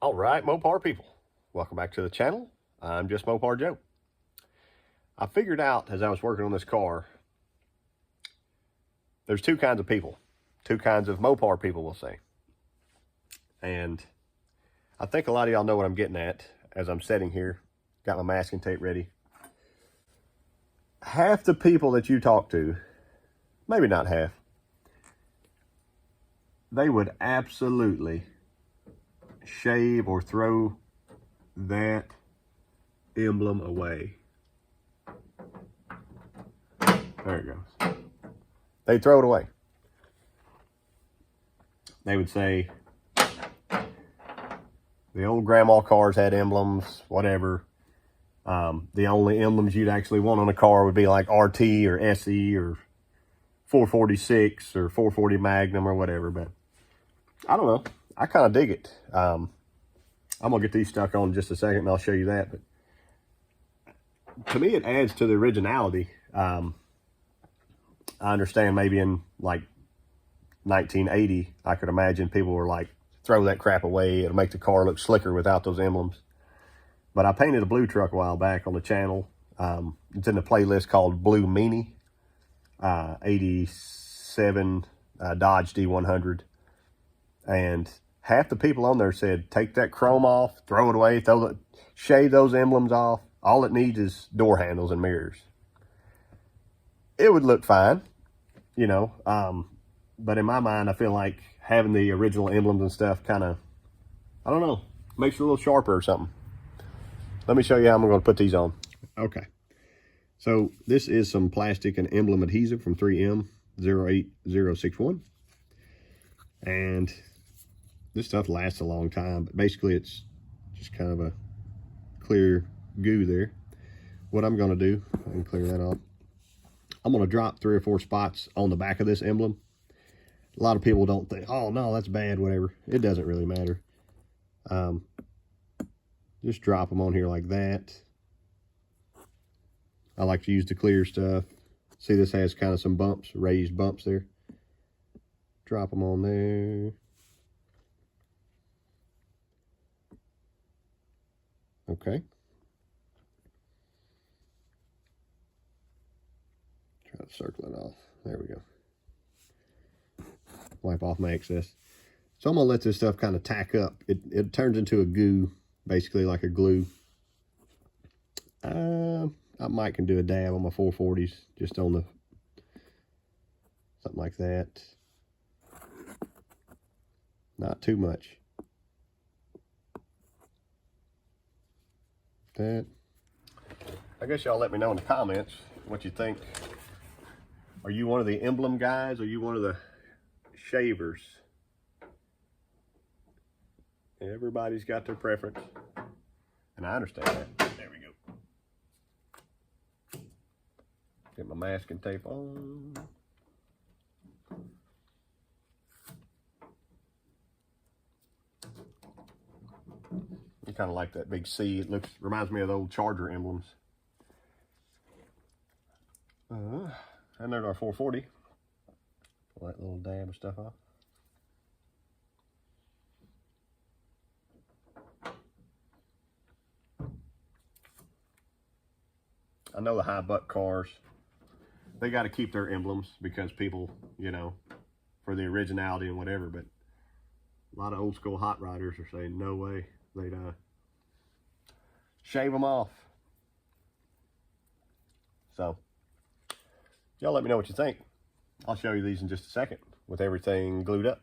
All right, Mopar people, welcome back to the channel. I'm Justmoparjoe. I figured out as I was working on this car, there's two kinds of people, two kinds of Mopar people, we'll say. And I think a lot of y'all know what I'm getting at as I'm sitting here, got my masking tape ready. Half the people that you talk to, maybe not half, they would absolutely shave or throw that emblem away. There it goes. They throw it away. They would say the old grandma cars had emblems, whatever. The only emblems you'd actually want on a car would be like RT or SE or 446 or 440 Magnum or whatever. But I don't know. I kind of dig it. I'm going to get these stuck on in just a second and I'll show you that. But to me, it adds to the originality. I understand maybe in like 1980, I could imagine people were like, throw that crap away. It'll make the car look slicker without those emblems. But I painted a blue truck a while back on the channel. It's in the playlist called Blue Meanie, 87 Dodge D100. And half the people on there said, take that chrome off, throw it away, shave those emblems off. All it needs is door handles and mirrors. It would look fine, you know. But in my mind, I feel like having the original emblems and stuff kind of, I don't know, makes it a little sharper or something. Let me show you how I'm going to put these on. Okay. So this is some plastic and emblem adhesive from 3M 08061. And this stuff lasts a long time, but basically it's just kind of a clear goo there. What I'm going to do, I can clear that off. I'm going to drop 3 or 4 spots on the back of this emblem. A lot of people don't think, oh no, that's bad, whatever. It doesn't really matter. Just drop them on here like that. I like to use the clear stuff. See, this has kind of some bumps, raised bumps there. Drop them on there. Okay. Try to circle it off. There we go. Wipe off my excess. So I'm going to let this stuff kind of tack up. It turns into a goo, basically like a glue. I might can do a dab on my 440s, just on the, something like that. Not too much. That. I guess y'all let me know in the comments what you think. Are you one of the emblem guys? Or are you one of the shavers? Everybody's got their preference, and I understand that. There we go. Get my masking tape on. I kind of like that big C. It reminds me of the old Charger emblems. And there's our 440. Pull that little dab of stuff off. I know the high buck cars, they got to keep their emblems because people, you know, for the originality and whatever, but a lot of old school hot riders are saying, no way, they'd shave them off. So, y'all let me know what you think. I'll show you these in just a second with everything glued up.